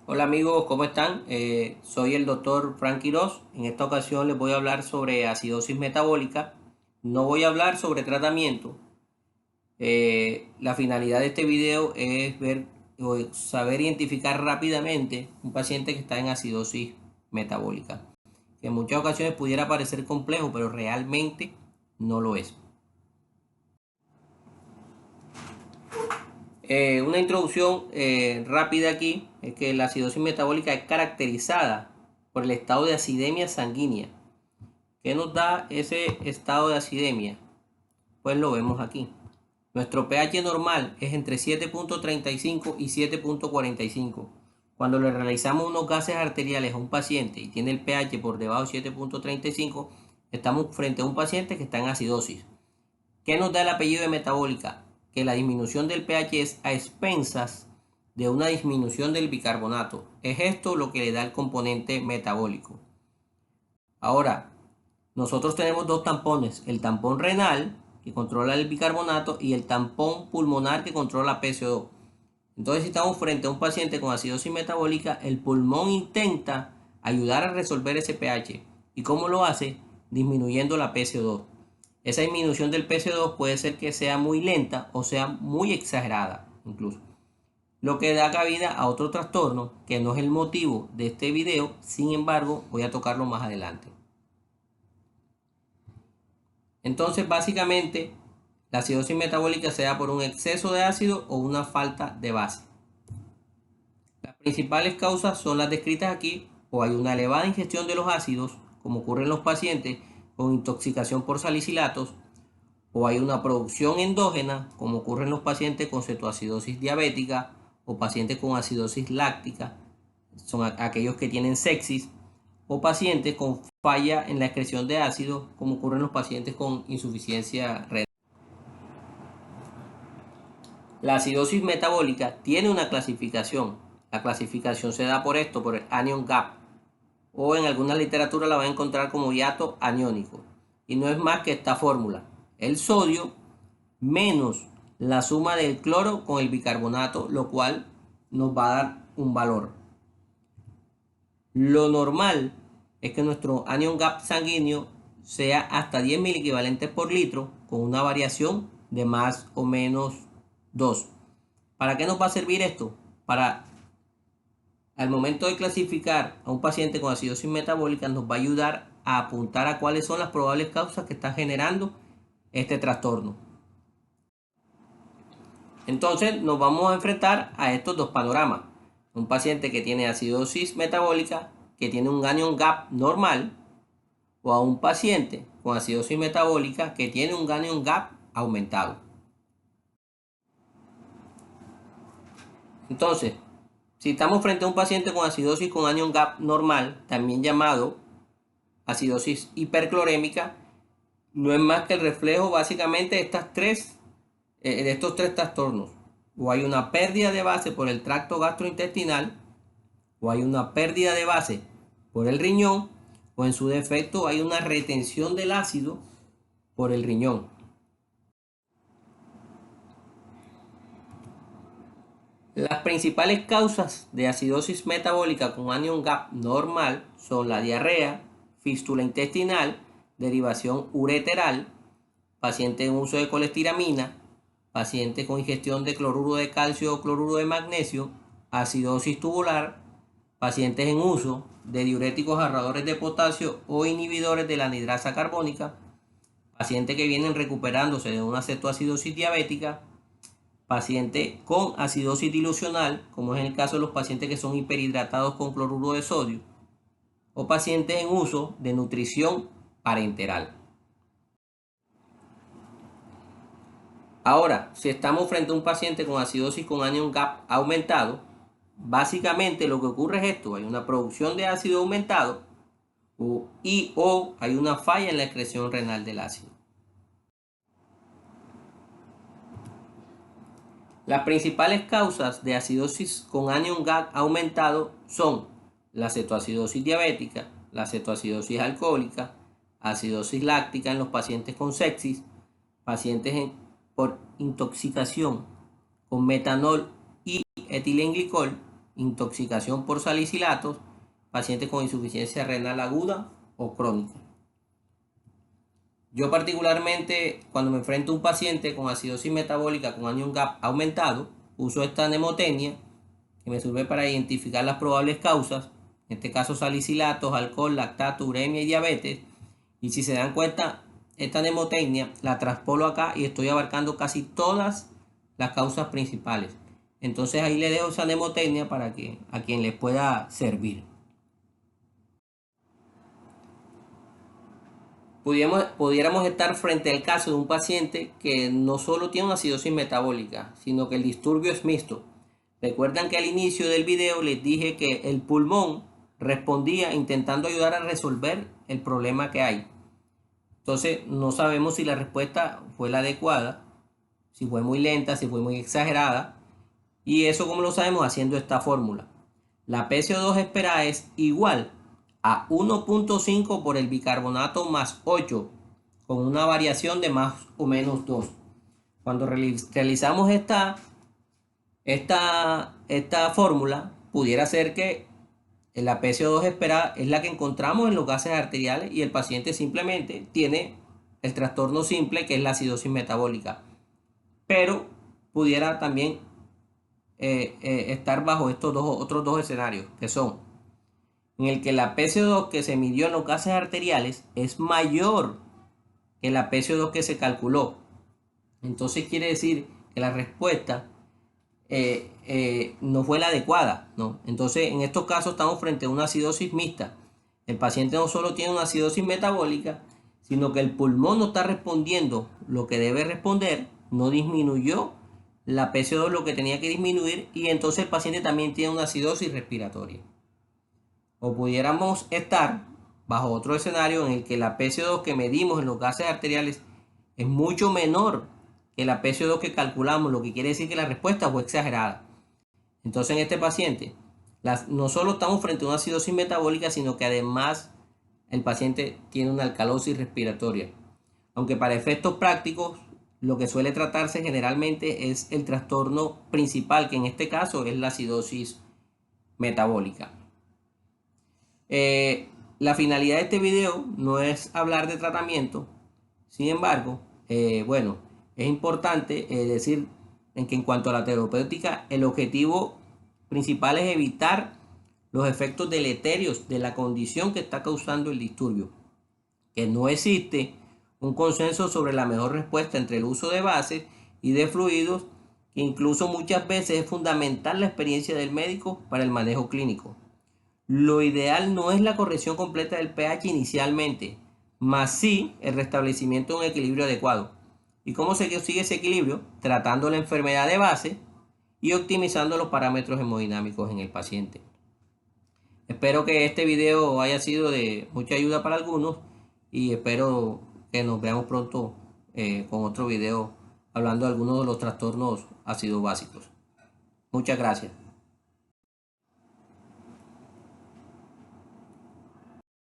Hola amigos, ¿cómo están? Soy el doctor Frank Quiroz. En esta ocasión les voy a hablar sobre acidosis metabólica. No voy a hablar sobre tratamiento. La finalidad de este video es ver o saber identificar rápidamente un paciente que está en acidosis metabólica, que en muchas ocasiones pudiera parecer complejo, pero realmente no lo es. Una introducción rápida aquí es que la acidosis metabólica es caracterizada por el estado de acidemia sanguínea. ¿Qué nos da ese estado de acidemia? Pues lo vemos aquí. Nuestro pH normal es entre 7.35 y 7.45. Cuando le realizamos unos gases arteriales a un paciente y tiene el pH por debajo de 7.35, estamos frente a un paciente que está en acidosis. ¿Qué nos da el apellido de metabólica? Que la disminución del pH es a expensas de una disminución del bicarbonato. Es esto lo que le da el componente metabólico. Ahora, nosotros tenemos dos tampones, el tampón renal, que controla el bicarbonato, y el tampón pulmonar, que controla PCO2. Entonces, si estamos frente a un paciente con acidosis metabólica, el pulmón intenta ayudar a resolver ese pH. ¿Y cómo lo hace? Disminuyendo la PCO2. Esa disminución del PCO2 puede ser que sea muy lenta o sea muy exagerada, incluso. Lo que da cabida a otro trastorno, que no es el motivo de este video, sin embargo, voy a tocarlo más adelante. Entonces, básicamente, la acidosis metabólica se da por un exceso de ácido o una falta de base. Las principales causas son las descritas aquí, o hay una elevada ingestión de los ácidos, como ocurre en los pacientes con intoxicación por salicilatos, o hay una producción endógena, como ocurre en los pacientes con cetoacidosis diabética o pacientes con acidosis láctica, son aquellos que tienen sepsis, o pacientes con falla en la excreción de ácido, como ocurre en los pacientes con insuficiencia renal. La acidosis metabólica tiene una clasificación. La clasificación se da por esto, por el anion gap, o en alguna literatura la van a encontrar como hiato aniónico. Y no es más que esta fórmula: el sodio menos la suma del cloro con el bicarbonato, lo cual nos va a dar un valor. Lo normal es que nuestro anion gap sanguíneo sea hasta 10 miliequivalentes por litro, con una variación de más o menos 2. ¿Para qué nos va a servir esto? Para, al momento de clasificar a un paciente con acidosis metabólica, nos va a ayudar a apuntar a cuáles son las probables causas que están generando este trastorno. Entonces nos vamos a enfrentar a estos dos panoramas. Un paciente que tiene acidosis metabólica, que tiene un anion gap normal, o a un paciente con acidosis metabólica que tiene un anion gap aumentado. Entonces, si estamos frente a un paciente con acidosis con anion gap normal, también llamado acidosis hiperclorémica, no es más que el reflejo básicamente de estos tres trastornos. O hay una pérdida de base por el tracto gastrointestinal, o hay una pérdida de base por el riñón, o en su defecto hay una retención del ácido por el riñón. Las principales causas de acidosis metabólica con anion gap normal son la diarrea, fístula intestinal, derivación ureteral, paciente en uso de colestiramina, paciente con ingestión de cloruro de calcio o cloruro de magnesio, acidosis tubular, pacientes en uso de diuréticos ahorradores de potasio o inhibidores de la anhidrasa carbónica, pacientes que vienen recuperándose de una cetoacidosis diabética, paciente con acidosis dilucional, como es en el caso de los pacientes que son hiperhidratados con cloruro de sodio, o pacientes en uso de nutrición parenteral. Ahora, si estamos frente a un paciente con acidosis con anion gap aumentado, básicamente lo que ocurre es esto: hay una producción de ácido aumentado o hay una falla en la excreción renal del ácido. Las principales causas de acidosis con anion gap aumentado son la cetoacidosis diabética, la cetoacidosis alcohólica, acidosis láctica en los pacientes con sepsis, pacientes por intoxicación con metanol y etilenglicol, intoxicación por salicilatos, pacientes con insuficiencia renal aguda o crónica. Yo particularmente, cuando me enfrento a un paciente con acidosis metabólica con anion gap aumentado, uso esta mnemotecnia que me sirve para identificar las probables causas, en este caso salicilatos, alcohol, lactato, uremia y diabetes. Y si se dan cuenta, esta mnemotecnia la traspolo acá y estoy abarcando casi todas las causas principales. Entonces ahí le dejo esa mnemotecnia para que a quien les pueda servir. Pudiéramos estar frente al caso de un paciente que no solo tiene una acidosis metabólica, sino que el disturbio es mixto. Recuerdan que al inicio del video les dije que el pulmón respondía intentando ayudar a resolver el problema que hay. Entonces no sabemos si la respuesta fue la adecuada, si fue muy lenta, si fue muy exagerada. Y eso como lo sabemos haciendo esta fórmula. La PCO2 esperada es igual a 1.5 por el bicarbonato más 8, con una variación de más o menos 2. Cuando realizamos esta fórmula, pudiera ser que la PCO2 esperada es la que encontramos en los gases arteriales y el paciente simplemente tiene el trastorno simple que es la acidosis metabólica. Pero pudiera también estar bajo estos otros dos escenarios, que son en el que la PCO2 que se midió en los gases arteriales es mayor que la PCO2 que se calculó. Entonces quiere decir que la respuesta no fue la adecuada, ¿no? Entonces en estos casos estamos frente a una acidosis mixta. El paciente no solo tiene una acidosis metabólica, sino que el pulmón no está respondiendo lo que debe responder, no disminuyó la PCO2 lo que tenía que disminuir, y entonces el paciente también tiene una acidosis respiratoria. O pudiéramos estar bajo otro escenario en el que la PCO2 que medimos en los gases arteriales es mucho menor que la PCO2 que calculamos, lo que quiere decir que la respuesta fue exagerada. Entonces en este paciente no solo estamos frente a una acidosis metabólica, sino que además el paciente tiene una alcalosis respiratoria. Aunque para efectos prácticos lo que suele tratarse generalmente es el trastorno principal, que en este caso es la acidosis metabólica. La finalidad de este video no es hablar de tratamiento. Sin embargo, bueno, es importante decir en que en cuanto a la terapéutica, el objetivo principal es evitar los efectos deleterios de la condición que está causando el disturbio. Que no existe un consenso sobre la mejor respuesta entre el uso de bases y de fluidos, que incluso muchas veces es fundamental la experiencia del médico para el manejo clínico. Lo ideal no es la corrección completa del pH inicialmente, más sí el restablecimiento de un equilibrio adecuado. ¿Y cómo se consigue ese equilibrio? Tratando la enfermedad de base y optimizando los parámetros hemodinámicos en el paciente. Espero que este video haya sido de mucha ayuda para algunos y espero que nos veamos pronto con otro video hablando de algunos de los trastornos ácidos básicos. Muchas gracias.